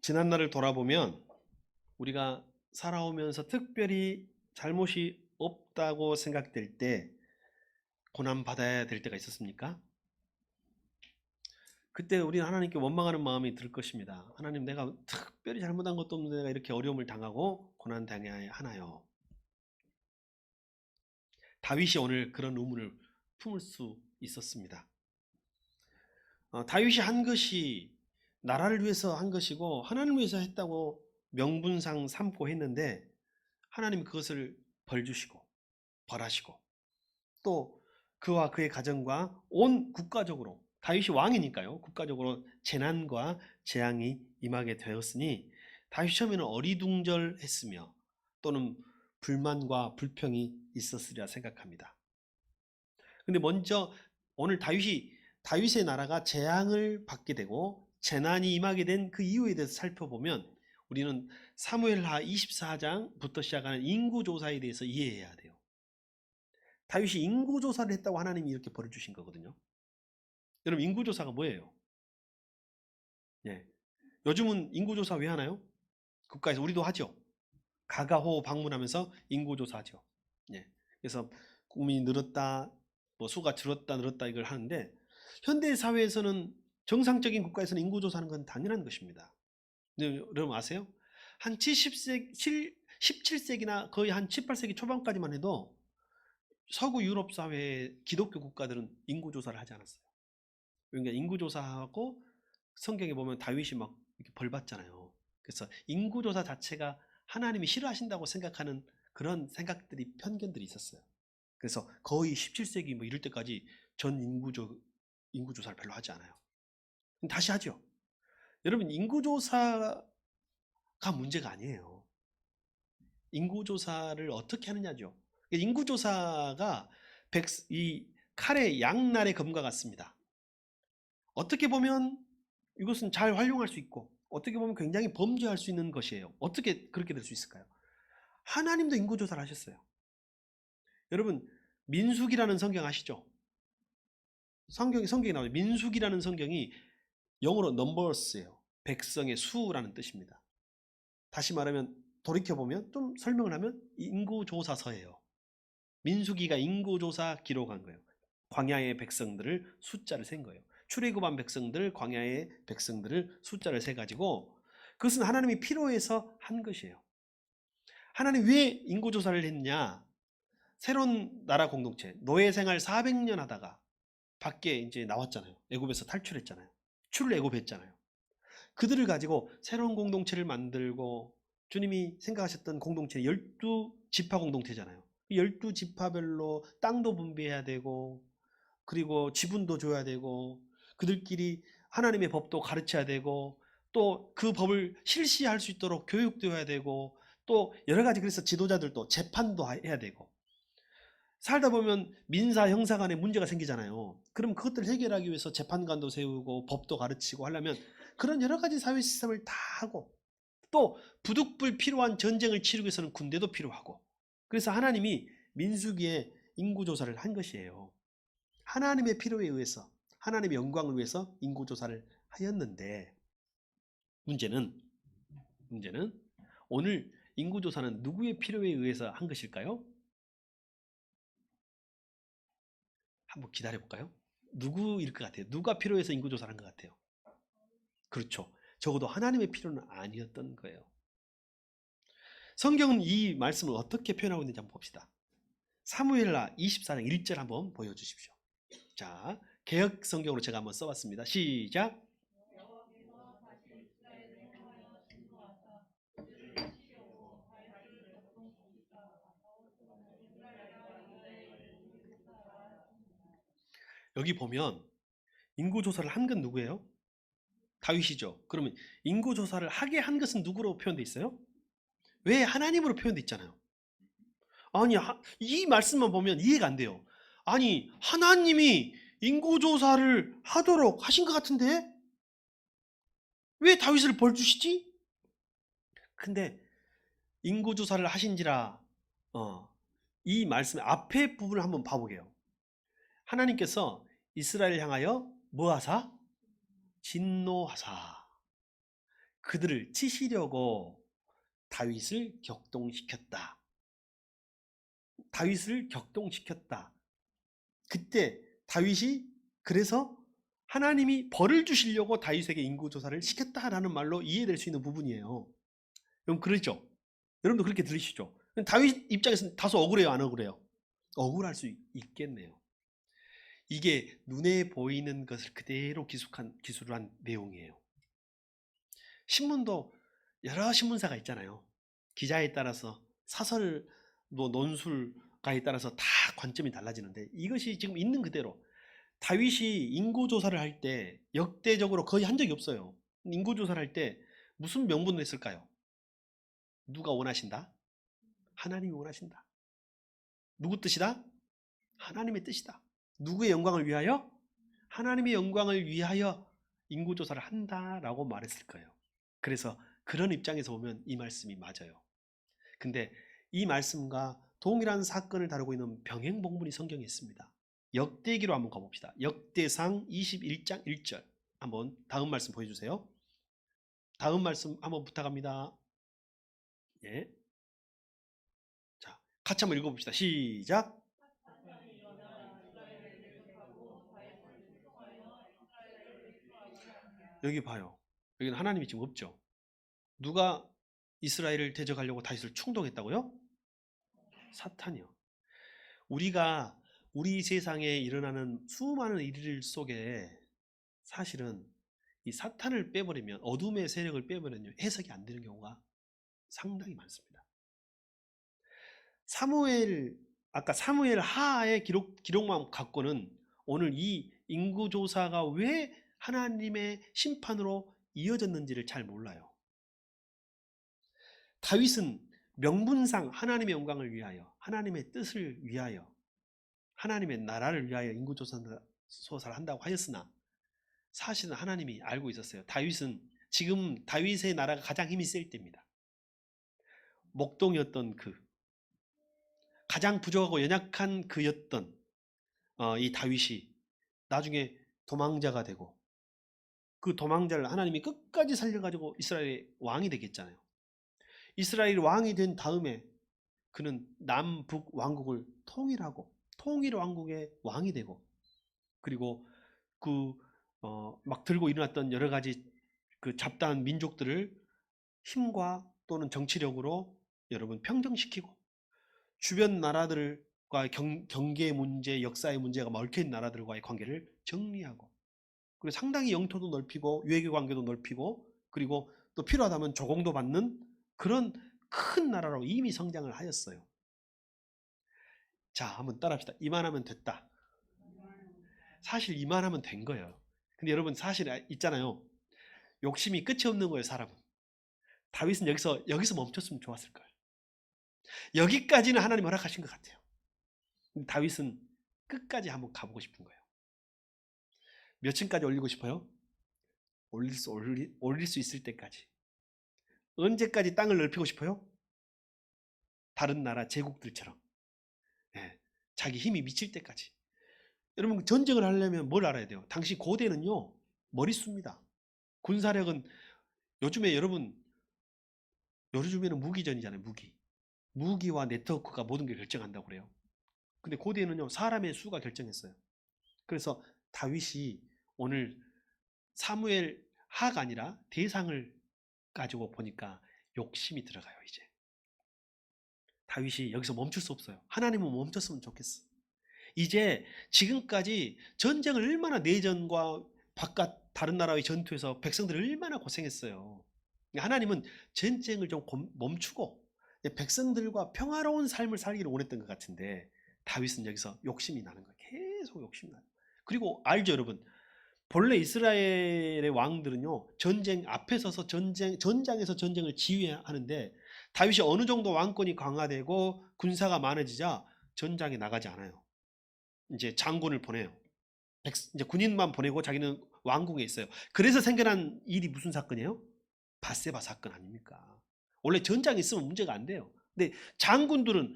지난날을 돌아보면 우리가 살아오면서 특별히 잘못이 없다고 생각될 때 고난받아야 될 때가 있었습니까? 그때 우리는 하나님께 원망하는 마음이 들 것입니다. 하나님, 내가 특별히 잘못한 것도 없는데 내가 이렇게 어려움을 당하고 고난당해야 하나요? 다윗이 오늘 그런 의문을 품을 수 있었습니다. 다윗이 한 것이 나라를 위해서 한 것이고 하나님을 위해서 했다고 명분상 삼고 했는데 하나님이 그것을 벌 주시고 벌하시고 또 그와 그의 가정과 온 국가적으로, 다윗이 왕이니까요, 국가적으로 재난과 재앙이 임하게 되었으니 다윗이 처음에는 어리둥절했으며 또는 불만과 불평이 있었으리라 생각합니다. 근데 먼저 오늘 다윗의 나라가 재앙을 받게 되고 재난이 임하게 된 그 이유에 대해서 살펴보면 우리는 사무엘하 24장부터 시작하는 인구조사에 대해서 이해해야 돼요. 다윗이 인구조사를 했다고 하나님이 이렇게 벌을 주신 거거든요. 여러분, 인구조사가 뭐예요? 예. 요즘은 인구조사 왜 하나요? 국가에서 우리도 하죠. 가가호호 방문하면서 인구조사하죠. 예. 그래서 국민이 늘었다, 뭐 수가 줄었다 늘었다 이걸 하는데 현대 사회에서는 정상적인 국가에서는 인구조사하는 건 당연한 것입니다. 근데 여러분 아세요? 한 17세기나 거의 한 18세기 초반까지만 해도 서구 유럽 사회의 기독교 국가들은 인구조사를 하지 않았어요. 그러니까 인구조사하고 성경에 보면 다윗이 막 이렇게 벌 받잖아요. 그래서 인구조사 자체가 하나님이 싫어하신다고 생각하는 그런 생각들이, 편견들이 있었어요. 그래서 거의 17세기 뭐 이럴 때까지 전 인구조사를 별로 하지 않아요. 다시 하죠. 여러분, 인구조사가 문제가 아니에요. 인구조사를 어떻게 하느냐죠. 인구조사가 이 칼의 양날의 검과 같습니다. 어떻게 보면 이것은 잘 활용할 수 있고 어떻게 보면 굉장히 범죄할 수 있는 것이에요. 어떻게 그렇게 될 수 있을까요? 하나님도 인구조사를 하셨어요. 여러분, 민수기라는 성경 아시죠? 성경에 나와요. 민수기라는 성경이 영어로 numbers예요. 백성의 수라는 뜻입니다. 다시 말하면, 돌이켜보면, 좀 설명을 하면 인구조사서예요. 민수기가 인구조사 기록한 거예요. 광야의 백성들을 숫자를 센 거예요. 출애굽한 백성들, 광야의 백성들을 숫자를 세 가지고, 그것은 하나님이 필요해서 한 것이에요. 하나님 왜 인구조사를 했냐? 새로운 나라 공동체, 노예 생활 400년 하다가 밖에 이제 나왔잖아요. 애굽에서 탈출했잖아요. 출애굽했잖아요. 그들을 가지고 새로운 공동체를 만들고, 주님이 생각하셨던 공동체 12지파 공동체잖아요. 12지파별로 땅도 분배해야 되고, 그리고 지분도 줘야 되고, 그들끼리 하나님의 법도 가르쳐야 되고, 또 그 법을 실시할 수 있도록 교육도 해야 되고, 또 여러 가지, 그래서 지도자들도 재판도 해야 되고, 살다 보면 민사 형사 간에 문제가 생기잖아요. 그럼 그것들을 해결하기 위해서 재판관도 세우고 법도 가르치고 하려면 그런 여러 가지 사회 시스템을 다 하고, 또 부득불 필요한 전쟁을 치르기 위해서는 군대도 필요하고, 그래서 하나님이 민수기에 인구조사를 한 것이에요. 하나님의 필요에 의해서, 하나님의 영광을 위해서 인구조사를 하였는데, 문제는 오늘 인구조사는 누구의 필요에 의해서 한 것일까요? 한번 기다려볼까요? 누구일 것 같아요? 누가 필요해서 인구조사를 한 것 같아요? 그렇죠. 적어도 하나님의 필요는 아니었던 거예요. 성경은 이 말씀을 어떻게 표현하고 있는지 한번 봅시다. 사무엘하 24장 1절 한번 보여주십시오. 자, 개역 성경으로 제가 한번 써봤습니다. 시작. 여기 보면 인구조사를 한 건 누구예요? 다윗이죠. 그러면 인구조사를 하게 한 것은 누구로 표현되어 있어요? 왜? 하나님으로 표현되어 있잖아요. 아니, 이 말씀만 보면 이해가 안 돼요. 아니, 하나님이 인구조사를 하도록 하신 것 같은데 왜 다윗을 벌 주시지? 근데 인구조사를 하신지라, 이 말씀의 앞에 부분을 한번 봐보게요. 하나님께서 이스라엘을 향하여 뭐 하사? 진노하사. 그들을 치시려고 다윗을 격동시켰다. 다윗을 격동시켰다. 그때 다윗이 그래서 하나님이 벌을 주시려고 다윗에게 인구조사를 시켰다라는 말로 이해될 수 있는 부분이에요. 여러분 그렇죠? 여러분도 그렇게 들으시죠? 다윗 입장에서는 다소 억울해요, 안 억울해요? 억울할 수 있겠네요. 이게 눈에 보이는 것을 그대로 기술한 내용이에요. 신문도 여러 신문사가 있잖아요. 기자에 따라서 사설, 논술가에 따라서 다 관점이 달라지는데 이것이 지금 있는 그대로 다윗이 인구조사를 할 때 역대적으로 거의 한 적이 없어요. 인구조사를 할 때 무슨 명분을 했을까요? 누가 원하신다? 하나님이 원하신다. 누구 뜻이다? 하나님의 뜻이다. 누구의 영광을 위하여? 하나님의 영광을 위하여 인구조사를 한다라고 말했을 거예요. 그래서 그런 입장에서 보면 이 말씀이 맞아요. 근데 이 말씀과 동일한 사건을 다루고 있는 병행본문이 성경에 있습니다. 역대기로 한번 가봅시다. 역대상 21장 1절 한번 다음 말씀 보여주세요. 다음 말씀 한번 부탁합니다. 예. 자, 같이 한번 읽어봅시다. 시작. 여기 봐요. 여기는 하나님이 지금 없죠. 누가 이스라엘을 대적하려고 다윗을 충동했다고요? 사탄이요. 우리가 우리 세상에 일어나는 수많은 일들 속에 사실은 이 사탄을 빼버리면, 어둠의 세력을 빼버리면 해석이 안 되는 경우가 상당히 많습니다. 아까 사무엘 하의 기록만 갖고는 오늘 이 인구조사가 왜 하나님의 심판으로 이어졌는지를 잘 몰라요. 다윗은 명분상 하나님의 영광을 위하여, 하나님의 뜻을 위하여, 하나님의 나라를 위하여 인구조사를 한다고 하였으나 사실은 하나님이 알고 있었어요. 다윗은 지금 다윗의 나라가 가장 힘이 셀 때입니다. 목동이었던 가장 부족하고 연약한 그였던 이 다윗이 나중에 도망자가 되고 그 도망자를 하나님이 끝까지 살려가지고 이스라엘의 왕이 되겠잖아요. 이스라엘 왕이 된 다음에 그는 남북 왕국을 통일하고 통일 왕국의 왕이 되고, 그리고 막 들고 일어났던 여러 가지 그 잡다한 민족들을 힘과 또는 정치력으로 여러분 평정시키고, 주변 나라들과 경계 문제, 역사의 문제가 얽혀있는 나라들과의 관계를 정리하고, 그리고 상당히 영토도 넓히고 외교 관계도 넓히고, 그리고 또 필요하다면 조공도 받는 그런 큰 나라로 이미 성장을 하였어요. 자, 한번 따라합시다. 이만하면 됐다. 사실 이만하면 된 거예요. 근데 여러분 사실 있잖아요. 욕심이 끝이 없는 거예요, 사람은. 다윗은 여기서 멈췄으면 좋았을 거예요. 여기까지는 하나님 허락하신 것 같아요. 근데 다윗은 끝까지 한번 가보고 싶은 거예요. 몇 층까지 올리고 싶어요? 올릴 수 있을 때까지. 언제까지 땅을 넓히고 싶어요? 다른 나라 제국들처럼. 네, 자기 힘이 미칠 때까지. 여러분 전쟁을 하려면 뭘 알아야 돼요? 당시 고대는요, 머릿수입니다. 군사력은 요즘에는 무기전이잖아요. 무기와 네트워크가 모든 게 결정한다고 그래요. 근데 고대는요, 사람의 수가 결정했어요. 그래서 다윗이 오늘 사무엘 하가 아니라 대상을 가지고 보니까 욕심이 들어가요. 이제 다윗이 여기서 멈출 수 없어요. 하나님은 멈췄으면 좋겠어. 이제 지금까지 전쟁을 얼마나, 내전과 바깥 다른 나라의 전투에서 백성들이 얼마나 고생했어요. 하나님은 전쟁을 좀 멈추고 백성들과 평화로운 삶을 살기를 원했던 것 같은데, 다윗은 여기서 욕심이 나는 거예요. 계속 욕심이 나요. 그리고 알죠, 여러분? 본래 이스라엘의 왕들은요, 전쟁 앞에 서서 전장에서 전쟁을 지휘하는데, 다윗이 어느 정도 왕권이 강화되고 군사가 많아지자 전장에 나가지 않아요. 이제 장군을 보내요. 이제 군인만 보내고 자기는 왕궁에 있어요. 그래서 생겨난 일이 무슨 사건이에요? 밧세바 사건 아닙니까? 원래 전장에 있으면 문제가 안 돼요. 근데 장군들은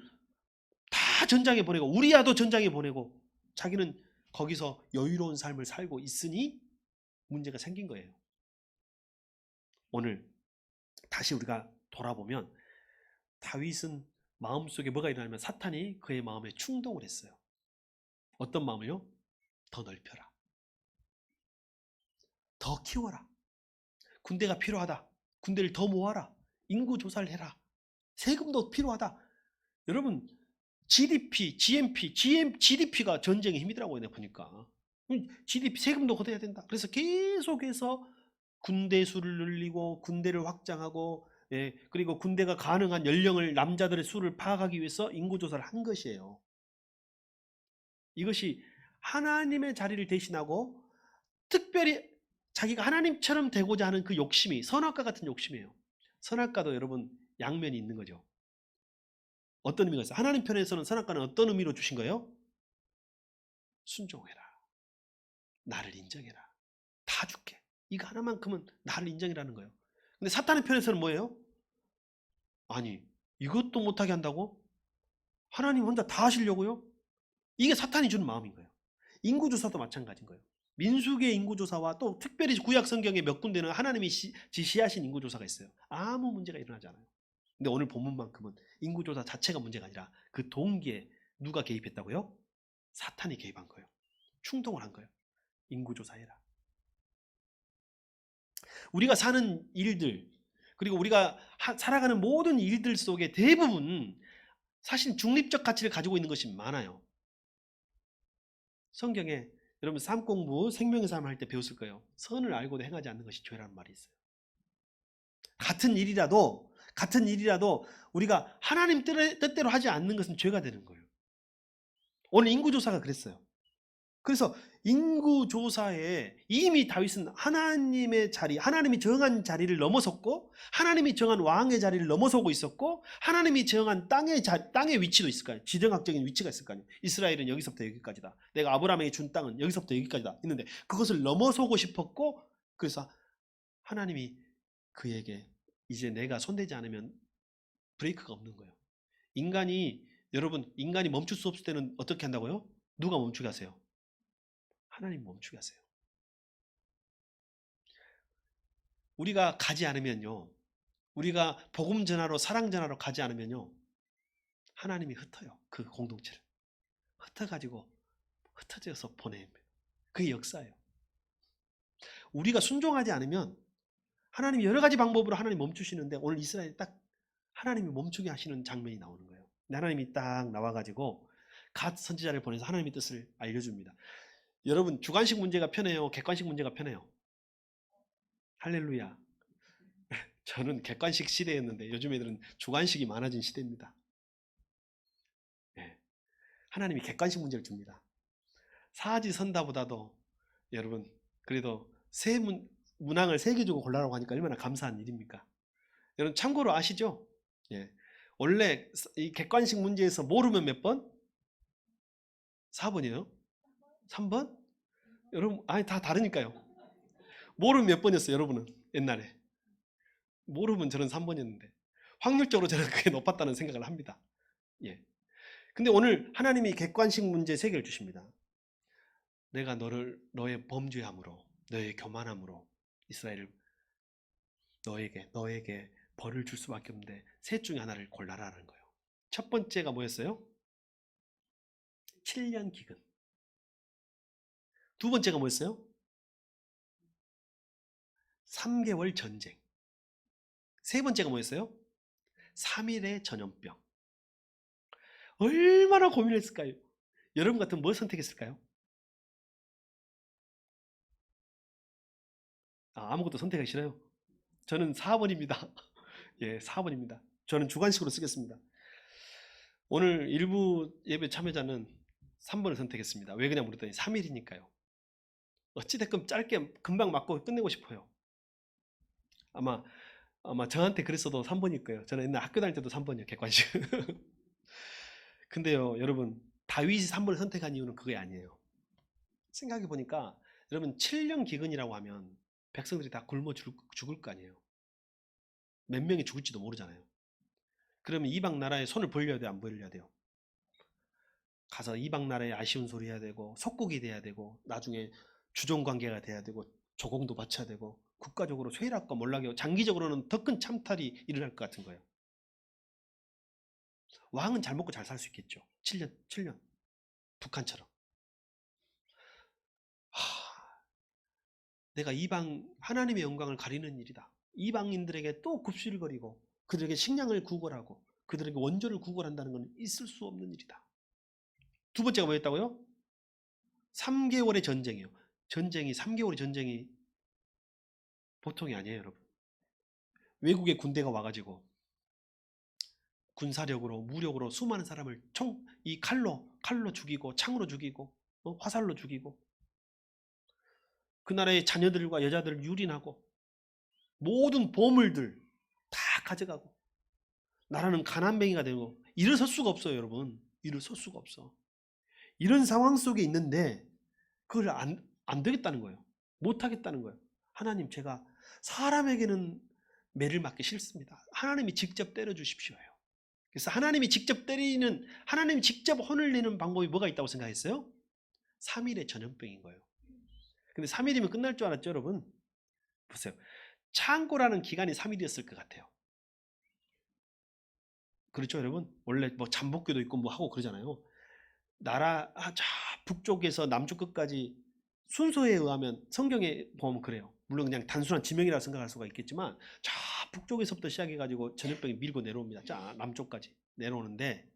다 전장에 보내고, 우리야도 전장에 보내고, 자기는 거기서 여유로운 삶을 살고 있으니 문제가 생긴 거예요. 오늘 다시 우리가 돌아보면 다윗은 마음속에 뭐가 일어나면 사탄이 그의 마음에 충동을 했어요. 어떤 마음을요? 더 넓혀라. 더 키워라. 군대가 필요하다. 군대를 더 모아라. 인구 조사를 해라. 세금도 필요하다. 여러분 GDP, GDP가 전쟁의 힘이더라고요. 내가 보니까. GDP 세금도 걷어야 된다. 그래서 계속해서 군대 수를 늘리고 군대를 확장하고 그리고 군대가 가능한 연령을 남자들의 수를 파악하기 위해서 인구조사를 한 것이에요. 이것이 하나님의 자리를 대신하고 특별히 자기가 하나님처럼 되고자 하는 그 욕심이 선악과 같은 욕심이에요. 선악과도 여러분 양면이 있는 거죠. 어떤 의미가 있어요? 하나님 편에서는 선악과는 어떤 의미로 주신 거예요? 순종해라. 나를 인정해라. 다 줄게. 이거 하나만큼은 나를 인정이라는 거예요. 근데 사탄의 편에서는 뭐예요? 아니 이것도 못하게 한다고? 하나님 혼자 다 하시려고요? 이게 사탄이 주는 마음인 거예요. 인구조사도 마찬가지인 거예요. 민수기의 인구조사와 또 특별히 구약 성경의 몇 군데는 하나님이 지시하신 인구조사가 있어요. 아무 문제가 일어나지 않아요. 근데 오늘 본문만큼은 인구조사 자체가 문제가 아니라 그 동기에 누가 개입했다고요? 사탄이 개입한 거예요. 충동을 한 거예요. 인구조사해라. 우리가 사는 일들 그리고 우리가 살아가는 모든 일들 속에 대부분 사실 중립적 가치를 가지고 있는 것이 많아요. 성경에 여러분 삶 공부 생명의 삶 할 때 배웠을 거예요. 선을 알고도 행하지 않는 것이 죄라는 말이 있어요. 같은 일이라도 우리가 하나님 뜻대로 하지 않는 것은 죄가 되는 거예요. 오늘 인구조사가 그랬어요. 그래서 인구조사에 이미 다윗은 하나님의 자리, 하나님이 정한 자리를 넘어섰고 하나님이 정한 왕의 자리를 넘어서고 있었고 하나님이 정한 땅의 위치도 있을 거예요. 지정학적인 위치가 있을 거 아니에요. 이스라엘은 여기서부터 여기까지다. 내가 아브라함에게 준 땅은 여기서부터 여기까지다. 있는데 그것을 넘어서고 싶었고 그래서 하나님이 그에게 이제 내가 손대지 않으면 브레이크가 없는 거예요. 여러분 인간이 멈출 수 없을 때는 어떻게 한다고요? 누가 멈추게 하세요? 하나님 멈추게 하세요. 우리가 가지 않으면요. 우리가 복음 전하러 사랑 전하러 가지 않으면요. 하나님이 흩어요. 그 공동체를. 흩어가지고 흩어져서 보내요. 그게 역사예요. 우리가 순종하지 않으면 하나님이 여러 가지 방법으로 하나님 멈추시는데 오늘 이스라엘이 딱 하나님이 멈추게 하시는 장면이 나오는 거예요. 하나님이 딱 나와가지고 갓 선지자를 보내서 하나님의 뜻을 알려줍니다. 여러분 주관식 문제가 편해요? 객관식 문제가 편해요? 할렐루야. 저는 객관식 시대였는데 요즘 애들은 주관식이 많아진 시대입니다. 네. 하나님이 객관식 문제를 줍니다. 사지선다보다도 여러분 그래도 문항을 3개 주고 골라라고 하니까 얼마나 감사한 일입니까? 여러분 참고로 아시죠? 예. 원래 이 객관식 문제에서 모르면 몇 번? 4번이에요? 3번? 여러분 아니 다 다르니까요. 모르면 몇 번이었어요 여러분은 옛날에? 모르면 저는 3번이었는데 확률적으로 저는 그게 높았다는 생각을 합니다. 예. 근데 오늘 하나님이 객관식 문제 3개를 주십니다. 내가 너의 범죄함으로 너의 교만함으로 이스라엘을 너에게 벌을 줄 수밖에 없는데 셋 중에 하나를 골라라는 거예요. 첫 번째가 뭐였어요? 7년 기근. 두 번째가 뭐였어요? 3개월 전쟁. 세 번째가 뭐였어요? 3일의 전염병. 얼마나 고민했을까요? 여러분 같으면 뭘 선택했을까요? 아무것도 선택하기 싫어요. 저는 4번입니다. 예, 4번입니다. 저는 주관식으로 쓰겠습니다. 오늘 일부 예배 참여자는 3번을 선택했습니다. 왜 그냥 물었더니 3일이니까요. 어찌됐건 짧게 금방 맞고 끝내고 싶어요. 아마 저한테 그랬어도 3번일 거예요. 저는 옛날 학교 다닐 때도 3번이요. 객관식. 근데요 여러분 다윗이 3번을 선택한 이유는 그게 아니에요. 생각해 보니까 여러분 7년 기근이라고 하면 백성들이 다 굶어 죽을 거 아니에요. 몇 명이 죽을지도 모르잖아요. 그러면 이방 나라에 손을 벌려야 돼요? 안 벌려야 돼요? 가서 이방 나라에 아쉬운 소리 해야 되고 속국이 돼야 되고 나중에 주종관계가 돼야 되고 조공도 바쳐야 되고 국가적으로 쇠락과 몰락이 장기적으로는 더 큰 참탈이 일어날 것 같은 거예요. 왕은 잘 먹고 잘 살 수 있겠죠. 7년 북한처럼. 내가 이방 하나님의 영광을 가리는 일이다. 이방인들에게 또 굽시를 거리고 그들에게 식량을 구걸하고 그들에게 원조를 구걸한다는 건 있을 수 없는 일이다. 두 번째가 뭐였다고요? 3개월의 전쟁이요. 전쟁이 3개월의 전쟁이 보통이 아니에요, 여러분. 외국의 군대가 와가지고 군사력으로 무력으로 수많은 사람을 이 칼로 죽이고 창으로 죽이고 화살로 죽이고 그 나라의 자녀들과 여자들을 유린하고 모든 보물들 다 가져가고 나라는 가난뱅이가 되고 일어설 수가 없어요, 여러분. 일어설 수가 없어. 이런 상황 속에 있는데 그걸 안 되겠다는 거예요. 못 하겠다는 거예요. 하나님, 제가 사람에게는 매를 맞기 싫습니다. 하나님이 직접 때려 주십시오요. 그래서 하나님이 직접 때리는, 하나님이 직접 혼을 내는 방법이 뭐가 있다고 생각했어요? 3일의 전염병인 거예요. 근데 3일이면 끝날 줄 알았죠, 여러분? 보세요. 창고라는 기간이 3일이었을 것 같아요. 그렇죠, 여러분? 원래 뭐 잠복기도 있고 뭐 하고 그러잖아요. 나라 저 북쪽에서 남쪽 끝까지 순서에 의하면 성경에 보면 그래요. 물론 그냥 단순한 지명이라고 생각할 수가 있겠지만 저 북쪽에서부터 시작해가지고 전염병이 밀고 내려옵니다. 자 남쪽까지 내려오는데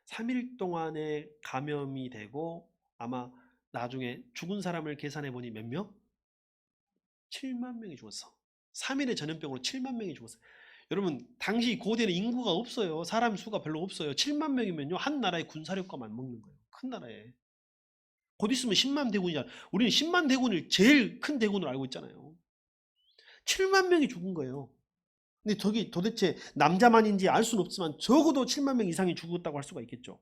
3일 동안에 감염이 되고 아마 나중에 죽은 사람을 계산해 보니 몇 명? 7만 명이 죽었어. 3일의 전염병으로 7만 명이 죽었어. 여러분 당시 고대는 인구가 없어요. 사람 수가 별로 없어요. 7만 명이면요 한 나라의 군사력과만 먹는 거예요. 큰 나라에. 곧 있으면 10만 대군이잖아. 우리는 10만 대군을 제일 큰 대군으로 알고 있잖아요. 7만 명이 죽은 거예요. 근데 저기 도대체 남자만인지 알 수는 없지만 적어도 7만 명 이상이 죽었다고 할 수가 있겠죠.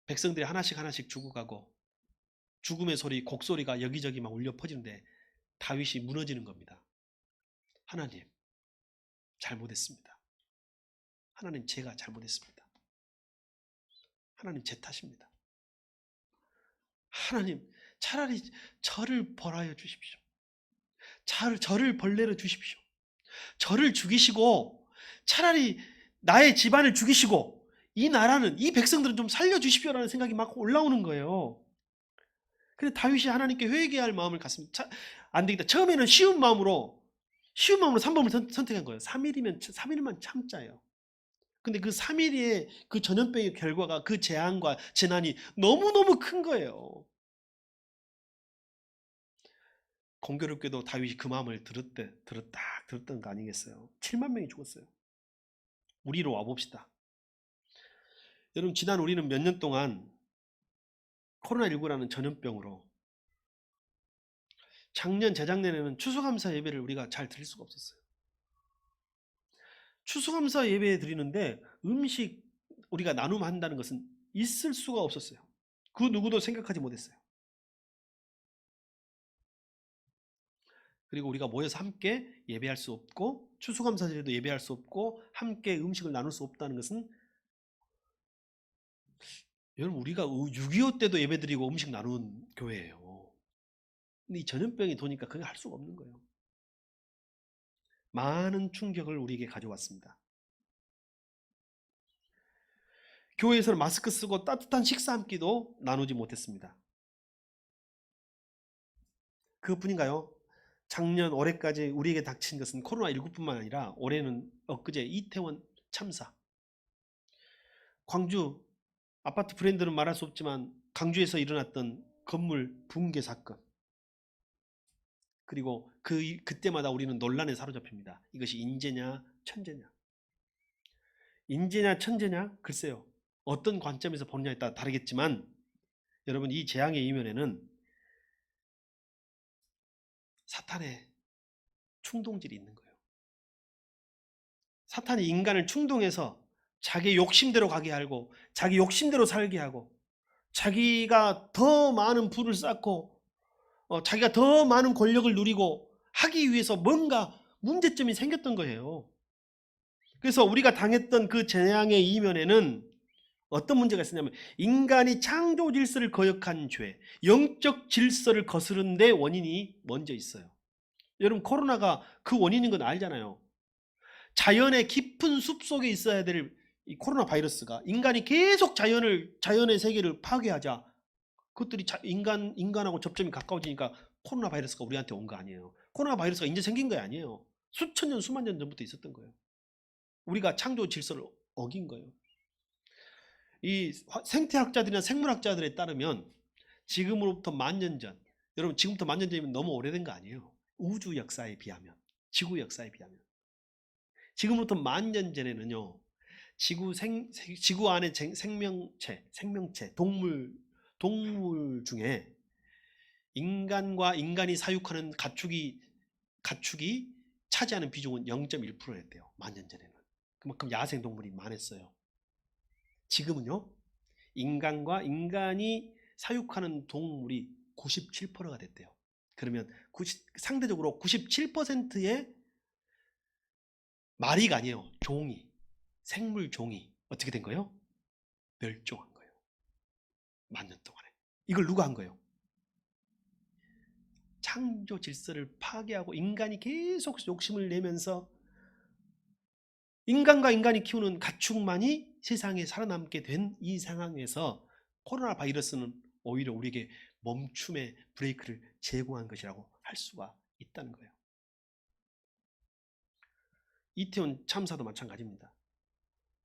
백성들이 하나씩 죽어가고 죽음의 소리, 곡소리가 여기저기 막 울려 퍼지는데 다윗이 무너지는 겁니다. 하나님, 잘못했습니다. 하나님, 제가 잘못했습니다. 하나님, 제 탓입니다. 하나님, 차라리 저를 벌하여 주십시오. 저를 벌내려 주십시오. 저를 죽이시고 차라리 나의 집안을 죽이시고 이 나라는, 이 백성들은 좀 살려주십시오라는 생각이 막 올라오는 거예요. 근데 다윗이 하나님께 회개할 마음을 갖습니다. 안 되겠다. 처음에는 쉬운 마음으로 3번을 선택한 거예요. 3일만 참자예요. 근데 그 3일의 그 전염병의 결과가, 그 재앙과 재난이 너무너무 큰 거예요. 공교롭게도 다윗이 그 마음을 들었던 거 아니겠어요? 7만 명이 죽었어요. 우리로 와봅시다. 여러분 지난 우리는 몇 년 동안 코로나19라는 전염병으로 작년 재작년에는 추수감사 예배를 우리가 잘 드릴 수가 없었어요. 추수감사 예배 드리는데 음식 우리가 나눔한다는 것은 있을 수가 없었어요. 그 누구도 생각하지 못했어요. 그리고 우리가 모여서 함께 예배할 수 없고 추수감사절에도 예배할 수 없고 함께 음식을 나눌 수 없다는 것은, 여러분 우리가 6.25 때도 예배드리고 음식 나눈 교회예요. 근데 이 전염병이 도니까 그게 할 수가 없는 거예요. 많은 충격을 우리에게 가져왔습니다. 교회에서는 마스크 쓰고 따뜻한 식사 한 끼도 나누지 못했습니다. 그것뿐인가요? 작년 올해까지 우리에게 닥친 것은 코로나19뿐만 아니라 올해는 엊그제 이태원 참사, 광주 아파트 브랜드는 말할 수 없지만 강주에서 일어났던 건물 붕괴 사건, 그리고 그때마다 우리는 논란에 사로잡힙니다. 이것이 인재냐 천재냐. 인재냐 천재냐? 글쎄요. 어떤 관점에서 보느냐에 따라 다르겠지만 여러분 이 재앙의 이면에는 사탄의 충동질이 있는 거예요. 사탄이 인간을 충동해서 자기 욕심대로 가게 하고 자기 욕심대로 살게 하고 자기가 더 많은 부를 쌓고 자기가 더 많은 권력을 누리고 하기 위해서 뭔가 문제점이 생겼던 거예요. 그래서 우리가 당했던 그 재앙의 이면에는 어떤 문제가 있었냐면 인간이 창조 질서를 거역한 죄, 영적 질서를 거스른 데 원인이 먼저 있어요. 여러분 코로나가 그 원인인 건 알잖아요. 자연의 깊은 숲 속에 있어야 될 이 코로나 바이러스가 인간이 계속 자연의 세계를 파괴하자 그것들이 인간하고 접점이 가까워지니까 코로나 바이러스가 우리한테 온 거 아니에요. 코로나 바이러스가 이제 생긴 거 아니에요. 수천 년, 수만 년 전부터 있었던 거예요. 우리가 창조 질서를 어긴 거예요. 이 생태학자들이나 생물학자들에 따르면 지금으로부터 10,000년 전, 여러분 지금부터 10,000년 전이면 너무 오래된 거 아니에요. 우주 역사에 비하면, 지구 역사에 비하면. 지금부터 10,000년 전에는요. 지구 안에 생명체, 동물 중에 인간과 인간이 사육하는 가축이 차지하는 비중은 0.1%였대요. 10,000년 전에는. 그만큼 야생 동물이 많았어요. 지금은요. 인간과 인간이 사육하는 동물이 97%가 됐대요. 그러면 상대적으로 97%의 마리가 아니에요. 생물 종이 어떻게 된 거예요? 멸종한 거예요. 10,000년 동안에. 이걸 누가 한 거예요? 창조 질서를 파괴하고 인간이 계속 욕심을 내면서 인간과 인간이 키우는 가축만이 세상에 살아남게 된 이 상황에서 코로나 바이러스는 오히려 우리에게 멈춤의 브레이크를 제공한 것이라고 할 수가 있다는 거예요. 이태원 참사도 마찬가지입니다.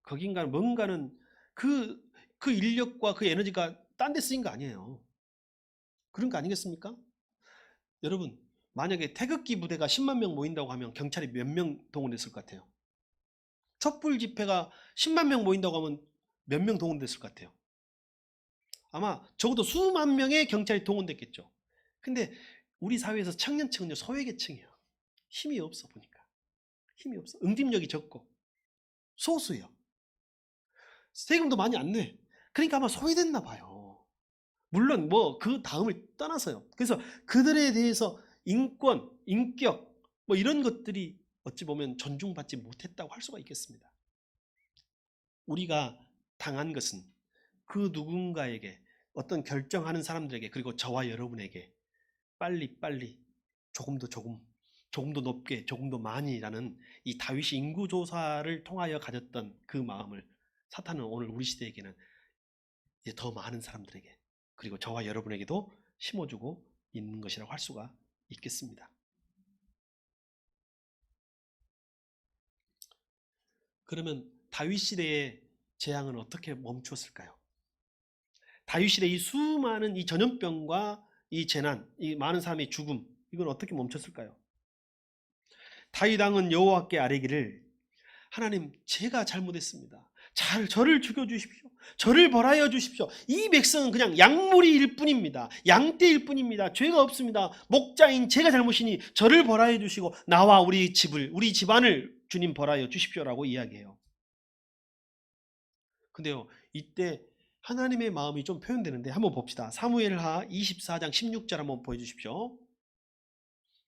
거긴가 뭔가는 그 인력과 그 에너지가 딴 데 쓰인 거 아니에요. 그런 거 아니겠습니까? 여러분 만약에 태극기 부대가 10만 명 모인다고 하면 경찰이 몇 명 동원됐을 것 같아요? 촛불 집회가 10만 명 모인다고 하면 몇 명 동원됐을 것 같아요? 아마 적어도 수만 명의 경찰이 동원됐겠죠. 근데 우리 사회에서 청년층은요 소외계층이에요. 힘이 없어 보니까. 힘이 없어. 응집력이 적고 소수예요. 세금도 많이 안 내. 그러니까 아마 소외됐나 봐요. 물론 뭐 그 다음을 떠나서요. 그래서 그들에 대해서 인권, 인격 뭐 이런 것들이 어찌 보면 존중받지 못했다고 할 수가 있겠습니다. 우리가 당한 것은 그 누군가에게 어떤 결정하는 사람들에게 그리고 저와 여러분에게 빨리 조금 더 높게 조금 더 많이라는 이 다윗이 인구조사를 통하여 가졌던 그 마음을 사탄은 오늘 우리 시대에게는 이제 더 많은 사람들에게 그리고 저와 여러분에게도 심어주고 있는 것이라고 할 수가 있겠습니다. 그러면 다윗 시대의 재앙은 어떻게 멈추었을까요? 다윗 시대 이 수많은 이 전염병과 이 재난, 이 많은 사람의 죽음, 이건 어떻게 멈췄을까요? 다윗 왕은 여호와께 아뢰기를 하나님 제가 잘못했습니다. 저를 죽여주십시오. 저를 벌하여 주십시오. 이 백성은 그냥 양무리일 뿐입니다. 양떼일 뿐입니다. 죄가 없습니다. 목자인 제가 잘못이니 저를 벌하여 주시고 나와 우리 집안을 주님 벌하여 주십시오라고 이야기해요. 근데요 이때 하나님의 마음이 좀 표현되는데 한번 봅시다. 사무엘하 24장 16절 한번 보여주십시오.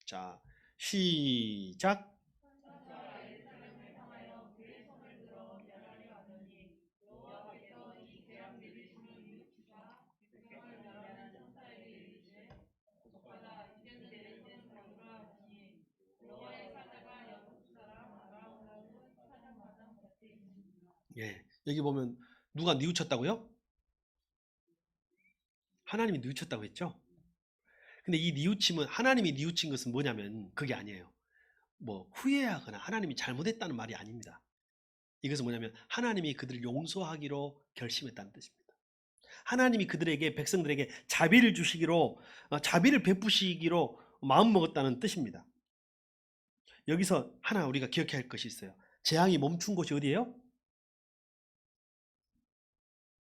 자 시작. 예, 여기 보면 누가 뉘우쳤다고요? 하나님이 뉘우쳤다고 했죠? 근데 이 뉘우침은 하나님이 뉘우친 것은 뭐냐면 그게 아니에요. 뭐 후회하거나 하나님이 잘못했다는 말이 아닙니다. 이것은 뭐냐면 하나님이 그들을 용서하기로 결심했다는 뜻입니다. 하나님이 그들에게 백성들에게 자비를 주시기로 자비를 베푸시기로 마음먹었다는 뜻입니다. 여기서 하나 우리가 기억해야 할 것이 있어요. 재앙이 멈춘 곳이 어디예요?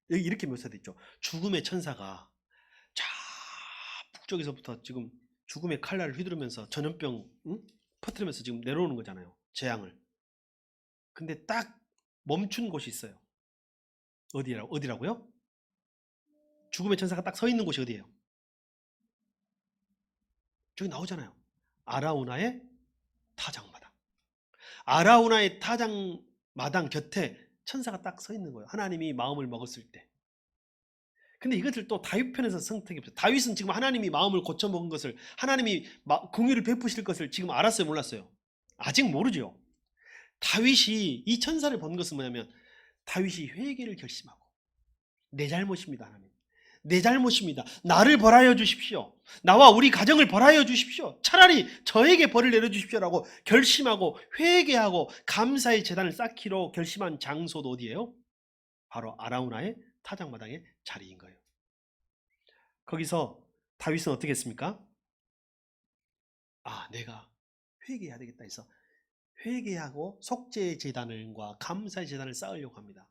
여기 이렇게 묘사되어 있죠. 죽음의 천사가 자 북쪽에서부터 지금 죽음의 칼날을 휘두르면서 전염병 퍼뜨리면서 지금 내려오는 거잖아요. 재앙을. 근데 딱 멈춘 곳이 있어요. 어디라고요? 죽음의 천사가 딱 서 있는 곳이 어디예요? 저기 나오잖아요. 아라우나의 타작마당. 아라우나의 타작마당 곁에 천사가 딱 서 있는 거예요. 하나님이 마음을 먹었을 때. 근데 이것을 또 다윗 편에서 선택해 보세요. 다윗은 지금 하나님이 마음을 고쳐 먹은 것을, 하나님이 긍휼을 베푸실 것을 지금 알았어요, 몰랐어요? 아직 모르죠. 다윗이 이 천사를 본 것은 뭐냐면, 다윗이 회개를 결심하고, 내 잘못입니다, 하나님. 내 잘못입니다. 나를 벌하여 주십시오. 나와 우리 가정을 벌하여 주십시오. 차라리 저에게 벌을 내려주십시오라고 결심하고 회개하고 감사의 제단을 쌓기로 결심한 장소도 어디예요? 바로 아라우나의 타작마당의 자리인 거예요. 거기서 다윗은 어떻게 했습니까? 내가 회개해야 되겠다 해서 회개하고 속죄의 제단과 감사의 제단을 쌓으려고 합니다.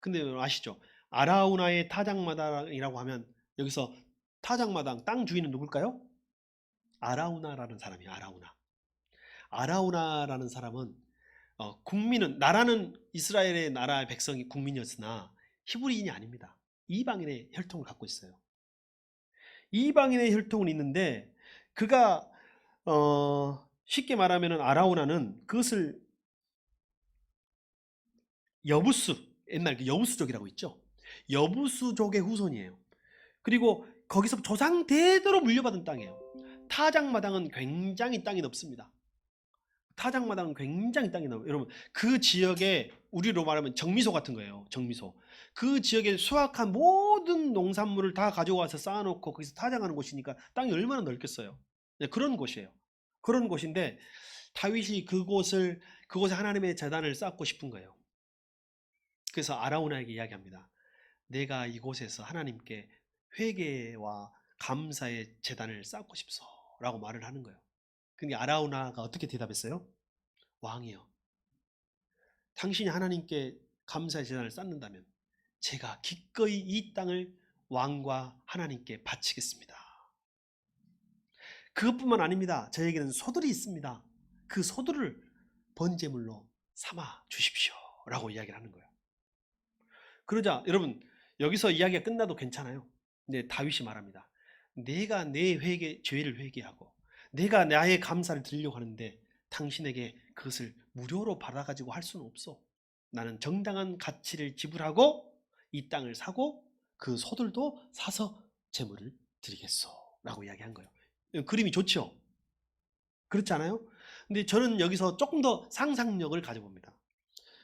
근데 아시죠? 아라우나의 타작마당이라고 하면 여기서 타작마당 땅 주인은 누굴까요? 아라우나라는 사람이에요. 아라우나라는 사람은 국민은, 나라는 이스라엘의 나라의 백성이 국민이었으나 히브리인이 아닙니다. 이방인의 혈통을 갖고 있어요. 이방인의 혈통은 있는데 그가 쉽게 말하면 아라우나는 그것을 여부수, 옛날 그 여부수족이라고 있죠. 여부수족의 후손이에요. 그리고 거기서 조상 대대로 물려받은 땅이에요. 타작마당은 굉장히 땅이 넓습니다. 타작마당은 굉장히 땅이 넓어요. 여러분, 그 지역에 우리로 말하면 정미소 같은 거예요. 정미소. 그 지역에 수확한 모든 농산물을 다 가져와서 쌓아놓고 거기서 타작하는 곳이니까 땅이 얼마나 넓겠어요. 네, 그런 곳이에요. 그런 곳인데 다윗이 그곳에 하나님의 제단을 쌓고 싶은 거예요. 그래서 아라우나에게 이야기합니다. 내가 이곳에서 하나님께 회개와 감사의 제단을 쌓고 싶소라고 말을 하는 거예요. 근데 아라우나가 어떻게 대답했어요? 왕이여, 당신이 하나님께 감사의 제단을 쌓는다면 제가 기꺼이 이 땅을 왕과 하나님께 바치겠습니다. 그것뿐만 아닙니다. 저에게는 소들이 있습니다. 그 소들을 번제물로 삼아 주십시오 라고 이야기를 하는 거예요. 그러자 여러분, 여기서 이야기가 끝나도 괜찮아요. 근데 다윗이 말합니다. 내가 내 죄를 회개하고 내가 나의 감사를 드리려고 하는데 당신에게 그것을 무료로 받아가지고 할 수는 없어. 나는 정당한 가치를 지불하고 이 땅을 사고 그 소들도 사서 제물을 드리겠소 라고 이야기한 거예요. 그림이 좋죠? 그렇지 않아요? 근데 저는 여기서 조금 더 상상력을 가져봅니다.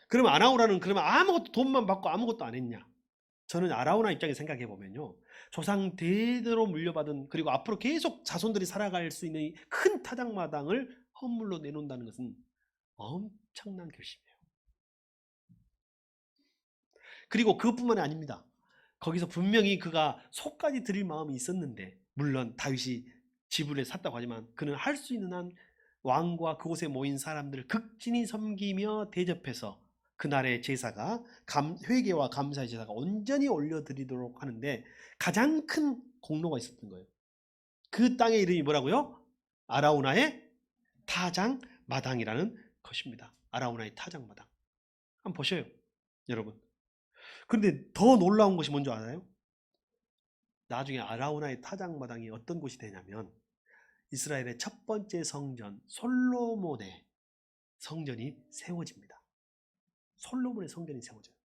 그러면 아나우라는 그러면 아무것도 돈만 받고 아무것도 안 했냐? 저는 아라우나 입장에 생각해 보면요, 조상 대대로 물려받은, 그리고 앞으로 계속 자손들이 살아갈 수 있는 큰 타작마당을 헌물로 내놓는다는 것은 엄청난 결심이에요. 그리고 그것뿐만이 아닙니다. 거기서 분명히 그가 소까지 드릴 마음이 있었는데, 물론 다윗이 지불에 샀다고 하지만 그는 할 수 있는 한 왕과 그곳에 모인 사람들을 극진히 섬기며 대접해서 그날의 제사가 회개와 감사의 제사가 온전히 올려드리도록 하는데 가장 큰 공로가 있었던 거예요. 그 땅의 이름이 뭐라고요? 아라우나의 타작마당이라는 것입니다. 아라우나의 타작마당. 한번 보셔요, 여러분. 그런데 더 놀라운 것이 뭔지 알아요? 나중에 아라우나의 타작마당이 어떤 곳이 되냐면 이스라엘의 첫 번째 성전 솔로몬의 성전이 세워집니다. 솔로몬의 성전이 세워져요.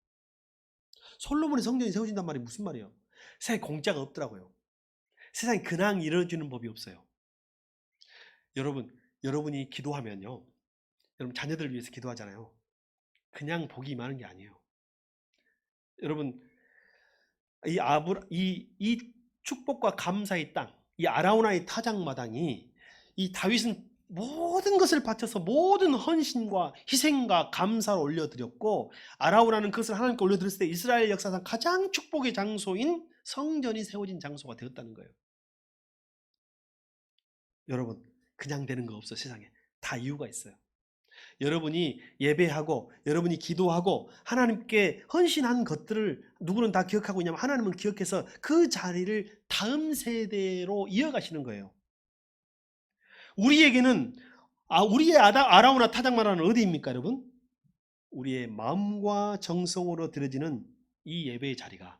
솔로몬의 성전이 세워진단 말이 무슨 말이에요? 세상에 공짜가 없더라고요. 세상에 그냥 이루어지는 법이 없어요. 여러분이 기도하면요, 여러분 자녀들을 위해서 기도하잖아요. 그냥 복이 임하는 게 아니에요. 여러분, 이 축복과 감사의 땅, 이 아라우나의 타작마당이, 이 다윗은 모든 것을 바쳐서 모든 헌신과 희생과 감사를 올려드렸고, 아라우나는 그것을 하나님께 올려드렸을 때 이스라엘 역사상 가장 축복의 장소인 성전이 세워진 장소가 되었다는 거예요. 여러분, 그냥 되는 거 없어요. 세상에 다 이유가 있어요. 여러분이 예배하고 여러분이 기도하고 하나님께 헌신한 것들을 누구는 다 기억하고 있냐면 하나님은 기억해서 그 자리를 다음 세대로 이어가시는 거예요. 우리에게는 우리의 아라우나 타작마당은 어디입니까, 여러분? 우리의 마음과 정성으로 드려지는 이 예배의 자리가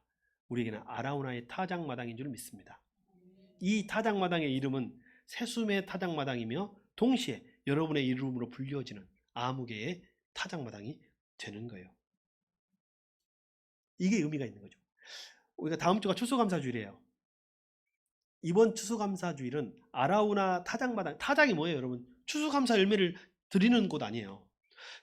우리에게는 아라우나의 타작마당인 줄 믿습니다. 이 타작마당의 이름은 세숨의 타작마당이며 동시에 여러분의 이름으로 불리워지는 아무개의 타작마당이 되는 거예요. 이게 의미가 있는 거죠. 우리가 다음 주가 추수감사주일이에요. 이번 추수감사주일은 아라우나 타작마당, 타작이 뭐예요 여러분? 추수감사 열매를 드리는 곳 아니에요.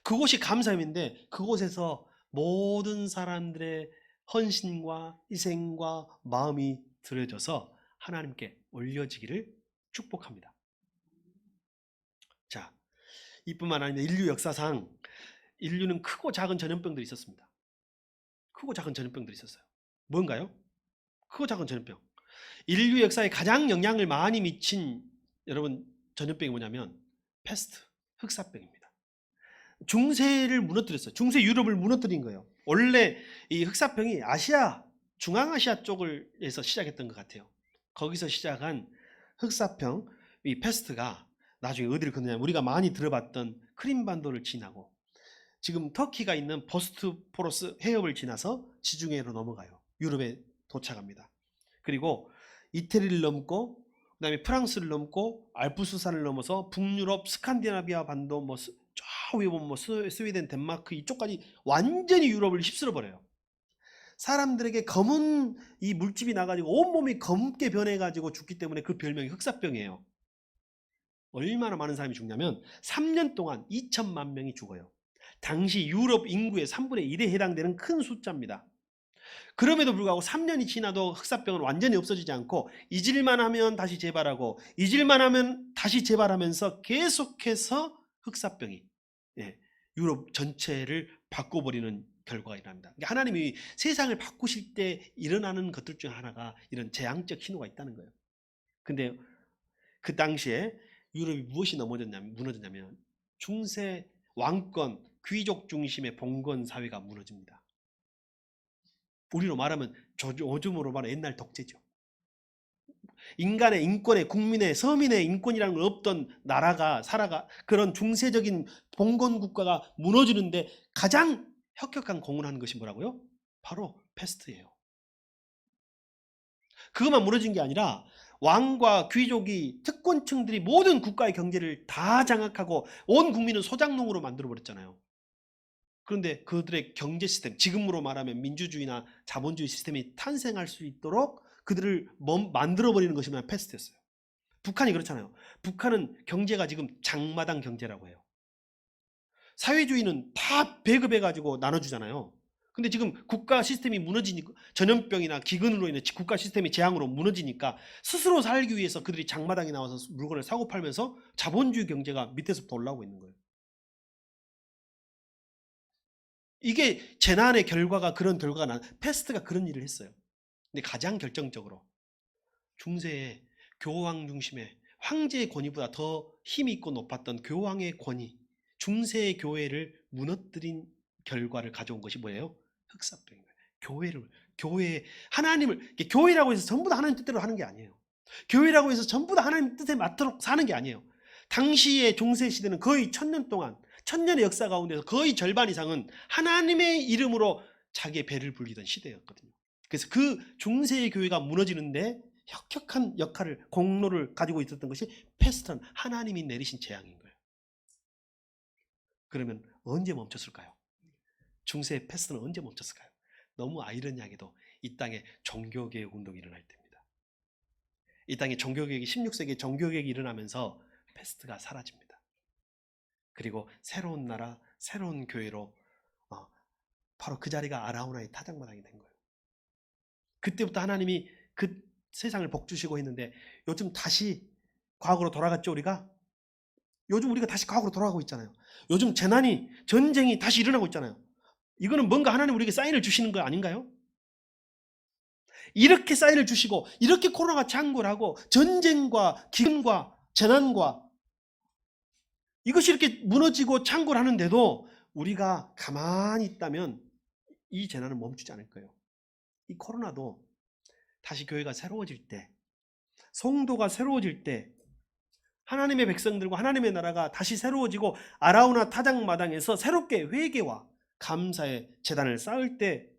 그곳이 감사임인데 그곳에서 모든 사람들의 헌신과 희생과 마음이 드려져서 하나님께 올려지기를 축복합니다. 자, 이뿐만 아니라 인류 역사상 인류는 크고 작은 전염병들이 있었습니다. 크고 작은 전염병들이 있었어요. 뭔가요? 크고 작은 전염병. 인류 역사에 가장 영향을 많이 미친 여러분 전염병이 뭐냐면 패스트, 흑사병입니다. 중세를 무너뜨렸어요. 중세 유럽을 무너뜨린 거예요. 원래 이 흑사병이 아시아, 중앙아시아 쪽에서 시작했던 것 같아요. 거기서 시작한 흑사병, 이 패스트가 나중에 어디를 건너냐면 우리가 많이 들어봤던 크림반도를 지나고 지금 터키가 있는 보스포러스 해협을 지나서 지중해로 넘어가요. 유럽에 도착합니다. 그리고 이태리를 넘고 그다음에 프랑스를 넘고 알프스산을 넘어서 북유럽 스칸디나비아 반도 뭐 저 위에 보면 뭐 스웨덴, 덴마크 이쪽까지 완전히 유럽을 휩쓸어 버려요. 사람들에게 검은 이 물집이 나가지고 온몸이 검게 변해가지고 죽기 때문에 그 별명이 흑사병이에요. 얼마나 많은 사람이 죽냐면 3년 동안 2천만 명이 죽어요. 당시 유럽 인구의 3분의 1에 해당되는 큰 숫자입니다. 그럼에도 불구하고 3년이 지나도 흑사병은 완전히 없어지지 않고 잊을만 하면 다시 재발하고 잊을만 하면 다시 재발하면서 계속해서 흑사병이 유럽 전체를 바꿔버리는 결과가 일어납니다. 그러니까 하나님이 세상을 바꾸실 때 일어나는 것들 중 하나가 이런 재앙적 신호가 있다는 거예요. 근데 그 당시에 유럽이 무엇이 무너졌냐면 중세 왕권 귀족 중심의 봉건 사회가 무너집니다. 우리로 말하면 요즘으로 말하면 옛날 독재죠. 인간의 인권의 국민의 서민의 인권이라는 건 없던 나라가 그런 중세적인 봉건 국가가 무너지는데 가장 혁혁한 공헌하는 것이 뭐라고요? 바로 패스트예요. 그것만 무너진 게 아니라 왕과 귀족이 특권층들이 모든 국가의 경제를 다 장악하고 온 국민은 소장농으로 만들어 버렸잖아요. 그런데 그들의 경제 시스템, 지금으로 말하면 민주주의나 자본주의 시스템이 탄생할 수 있도록 그들을 만들어버리는 것이 뭐냐 패스트였어요. 북한이 그렇잖아요. 북한은 경제가 지금 장마당 경제라고 해요. 사회주의는 다 배급해가지고 나눠주잖아요. 근데 지금 국가 시스템이 무너지니까 전염병이나 기근으로 인해 국가 시스템이 재앙으로 무너지니까 스스로 살기 위해서 그들이 장마당에 나와서 물건을 사고 팔면서 자본주의 경제가 밑에서부터 올라오고 있는 거예요. 이게 재난의 결과가 그런 결과가 패스트가 그런 일을 했어요. 근데 가장 결정적으로 중세에 교황 중심의 황제의 권위보다 더 힘이 있고 높았던 교황의 권위, 중세의 교회를 무너뜨린 결과를 가져온 것이 뭐예요? 흑사병인 거예요. 하나님을 교회라고 해서 전부 다 하나님 뜻대로 하는 게 아니에요. 교회라고 해서 전부 다 하나님 뜻에 맞도록 사는 게 아니에요. 당시의 중세 시대는 거의 1000년 동안, 1000년의 역사 가운데서 거의 절반 이상은 하나님의 이름으로 자기의 배를 불리던 시대였거든요. 그래서 그 중세의 교회가 무너지는데 혁혁한 역할을, 공로를 가지고 있었던 것이 패스트는 하나님이 내리신 재앙인 거예요. 그러면 언제 멈췄을까요? 중세의 패스트는 언제 멈췄을까요? 너무 아이러니하게도 이 땅에 종교개혁 운동이 일어날 때입니다. 이 땅에 종교개혁이 16세기에 종교개혁이 일어나면서 패스트가 사라집니다. 그리고 새로운 나라, 새로운 교회로 바로 그 자리가 아라우나의 타작마당이 된 거예요. 그때부터 하나님이 그 세상을 복주시고 했는데 요즘 다시 과거로 돌아갔죠 우리가? 요즘 우리가 다시 과거로 돌아가고 있잖아요. 요즘 재난이, 전쟁이 다시 일어나고 있잖아요. 이거는 뭔가 하나님 우리에게 사인을 주시는 거 아닌가요? 이렇게 사인을 주시고 이렇게 코로나가 창궐하고 전쟁과 기근과 재난과 이것이 이렇게 무너지고 창궐하는데도 우리가 가만히 있다면 이 재난은 멈추지 않을 거예요. 이 코로나도 다시 교회가 새로워질 때, 성도가 새로워질 때, 하나님의 백성들과 하나님의 나라가 다시 새로워지고 아라우나 타작마당에서 새롭게 회개와 감사의 제단을 쌓을 때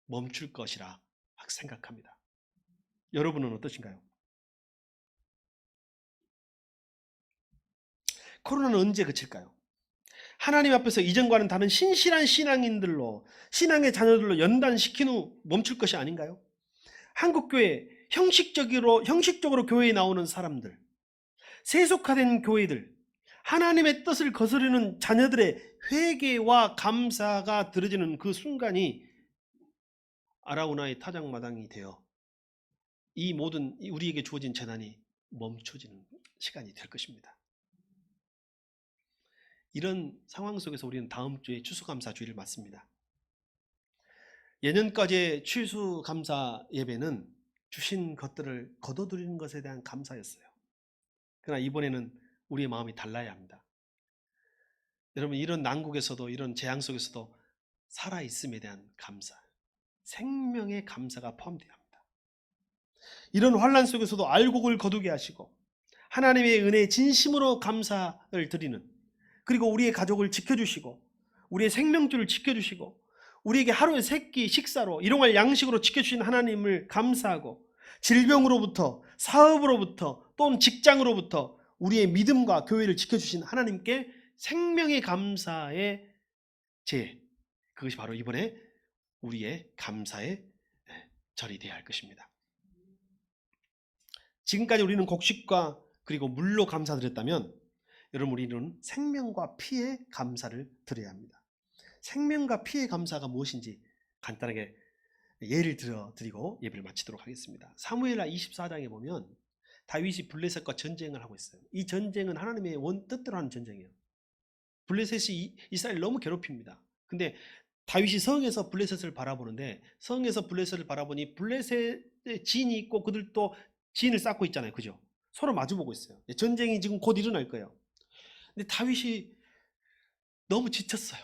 멈출 것이라 생각합니다. 여러분은 어떠신가요? 코로나는 언제 그칠까요? 하나님 앞에서 이전과는 다른 신실한 신앙인들로, 신앙의 자녀들로 연단시킨 후 멈출 것이 아닌가요? 한국교회, 형식적으로 교회에 나오는 사람들, 세속화된 교회들, 하나님의 뜻을 거스르는 자녀들의 회개와 감사가 들어지는 그 순간이 아라우나의 타작마당이 되어 이 모든 우리에게 주어진 재난이 멈춰지는 시간이 될 것입니다. 이런 상황 속에서 우리는 다음 주에 추수감사주일을 맞습니다. 예년까지의 추수감사 예배는 주신 것들을 거둬들이는 것에 대한 감사였어요. 그러나 이번에는 우리의 마음이 달라야 합니다. 여러분, 이런 난국에서도, 이런 재앙 속에서도 살아있음에 대한 감사, 생명의 감사가 포함되어야 합니다. 이런 환난 속에서도 알곡을 거두게 하시고 하나님의 은혜에 진심으로 감사를 드리는, 그리고 우리의 가족을 지켜주시고 우리의 생명줄을 지켜주시고 우리에게 하루의 세 끼 식사로 일용할 양식으로 지켜주신 하나님을 감사하고, 질병으로부터, 사업으로부터, 또는 직장으로부터 우리의 믿음과 교회를 지켜주신 하나님께 생명의 감사의 제, 그것이 바로 이번에 우리의 감사의 절이 되어야 할 것입니다. 지금까지 우리는 곡식과 그리고 물로 감사드렸다면, 여러분, 우리는 생명과 피의 감사를 드려야 합니다. 생명과 피의 감사가 무엇인지 간단하게 예를 들어드리고 예배를 마치도록 하겠습니다. 사무엘하 24장에 보면 다윗이 블레셋과 전쟁을 하고 있어요. 이 전쟁은 하나님의 뜻대로 하는 전쟁이에요. 블레셋이 이스라엘을 너무 괴롭힙니다. 근데 다윗이 성에서 블레셋을 바라보는데, 성에서 블레셋을 바라보니 블레셋에 진이 있고 그들도 진을 쌓고 있잖아요. 그죠? 서로 마주보고 있어요. 전쟁이 지금 곧 일어날 거예요. 근데 다윗이 너무 지쳤어요.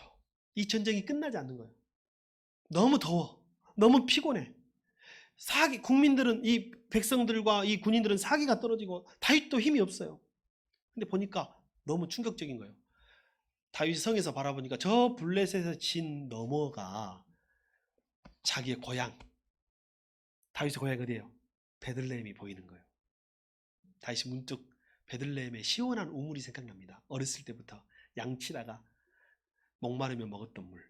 이 전쟁이 끝나지 않는 거예요. 너무 더워. 너무 피곤해. 국민들은, 이 백성들과 이 군인들은 사기가 떨어지고 다윗도 힘이 없어요. 근데 보니까 너무 충격적인 거예요. 다윗 성에서 바라보니까 저 블레셋의 진 너머가 자기의 고향, 다윗의 고향이 어디예요? 베들레헴이 보이는 거예요. 다윗이 문득 베들레헴의 시원한 우물이 생각납니다. 어렸을 때부터 양치다가 목마르면 먹었던 물,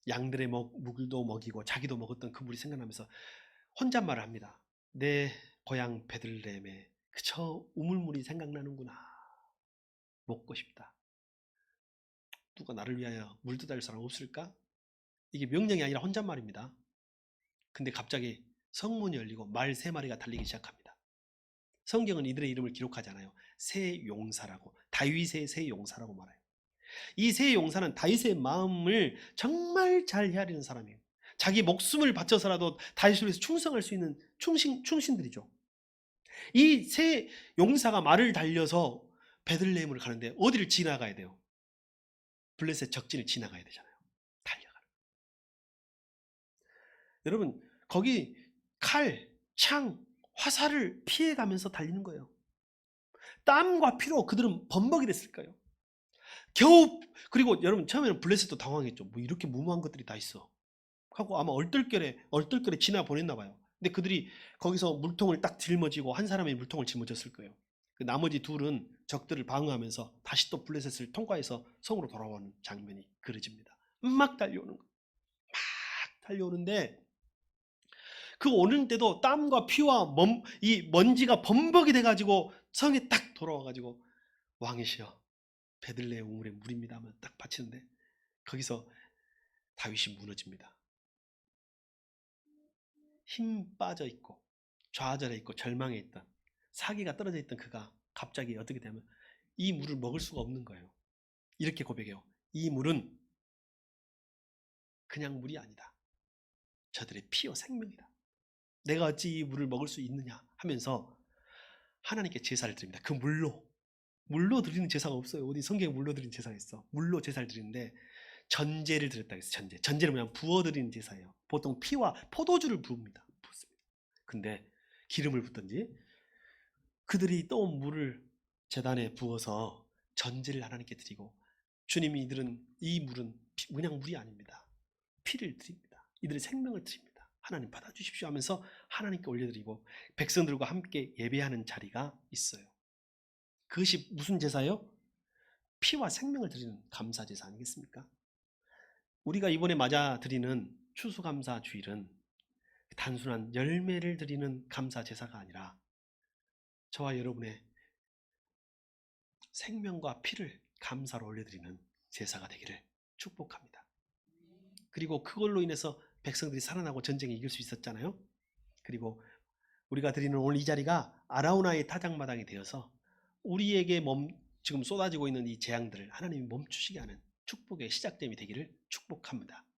양들의 물도 먹이고 자기도 먹었던 그 물이 생각나면서 혼잣말을 합니다. 내 고향 베들레헴에 저 우물물이 생각나는구나. 먹고 싶다. 누가 나를 위하여 물 떠달 사람 없을까? 이게 명령이 아니라 혼잣말입니다. 근데 갑자기 성문이 열리고 말 3마리가 달리기 시작합니다. 성경은 이들의 이름을 기록하지 않아요. 세 용사라고, 다윗의 세 용사라고 말해요. 이 세 용사는 다윗의 마음을 정말 잘 헤아리는 사람이에요. 자기 목숨을 바쳐서라도 다윗을 위해서 충성할 수 있는 충신들이죠. 이 세 용사가 말을 달려서 베들레헴을 가는데 어디를 지나가야 돼요? 블레셋 적진을 지나가야 되잖아요. 달려가는. 여러분, 거기 칼, 창, 화살을 피해가면서 달리는 거예요. 땀과 피로 그들은 범벅이 됐을 거예요. 겨우, 그리고 여러분, 처음에는 블레셋도 당황했죠. 뭐 이렇게 무모한 것들이 다 있어 하고 아마 얼떨결에 지나 보냈나 봐요. 근데 그들이 거기서 물통을 딱 짊어지고 한 사람이 물통을 짊어졌을 거예요. 나머지 둘은 적들을 방어하면서 다시 또 블레셋을 통과해서 성으로 돌아오는 장면이 그려집니다. 막 달려오는 거. 막 달려오는데 그 오는데도 땀과 피와 이 먼지가 범벅이 돼가지고 성에 딱 돌아와가지고 왕이시여 베들레헴 우물의 물입니다 하면 딱 바치는데 거기서 다윗이 무너집니다. 힘 빠져 있고 좌절해 있고 절망해 있던, 사기가 떨어져 있던 그가 갑자기 어떻게 되면 이 물을 먹을 수가 없는 거예요. 이렇게 고백해요. 이 물은 그냥 물이 아니다. 저들의 피와 생명이다. 내가 어찌 이 물을 먹을 수 있느냐 하면서 하나님께 제사를 드립니다. 그 물로 드리는 제사가 없어요. 어디 성경에 물로 드리는 제사가 있어. 물로 제사를 드리는데 전제를 드렸다 그랬어요. 전제는 뭐냐면 부어드리는 제사예요. 보통 피와 포도주를 붓습니다. 근데 기름을 붓든지 그들이 떠온 물을 제단에 부어서 전제를 하나님께 드리고, 주님이 이 물은 그냥 물이 아닙니다. 피를 드립니다. 이들의 생명을 드립니다. 하나님 받아주십시오 하면서 하나님께 올려드리고 백성들과 함께 예배하는 자리가 있어요. 그것이 무슨 제사예요? 피와 생명을 드리는 감사 제사 아니겠습니까? 우리가 이번에 맞아 드리는 추수감사 주일은 단순한 열매를 드리는 감사 제사가 아니라 저와 여러분의 생명과 피를 감사로 올려드리는 제사가 되기를 축복합니다. 그리고 그걸로 인해서 백성들이 살아나고 전쟁에 이길 수 있었잖아요. 그리고 우리가 드리는 오늘 이 자리가 아라우나의 타작마당이 되어서 우리에게 지금 쏟아지고 있는 이 재앙들을 하나님이 멈추시게 하는 축복의 시작점이 되기를 축복합니다.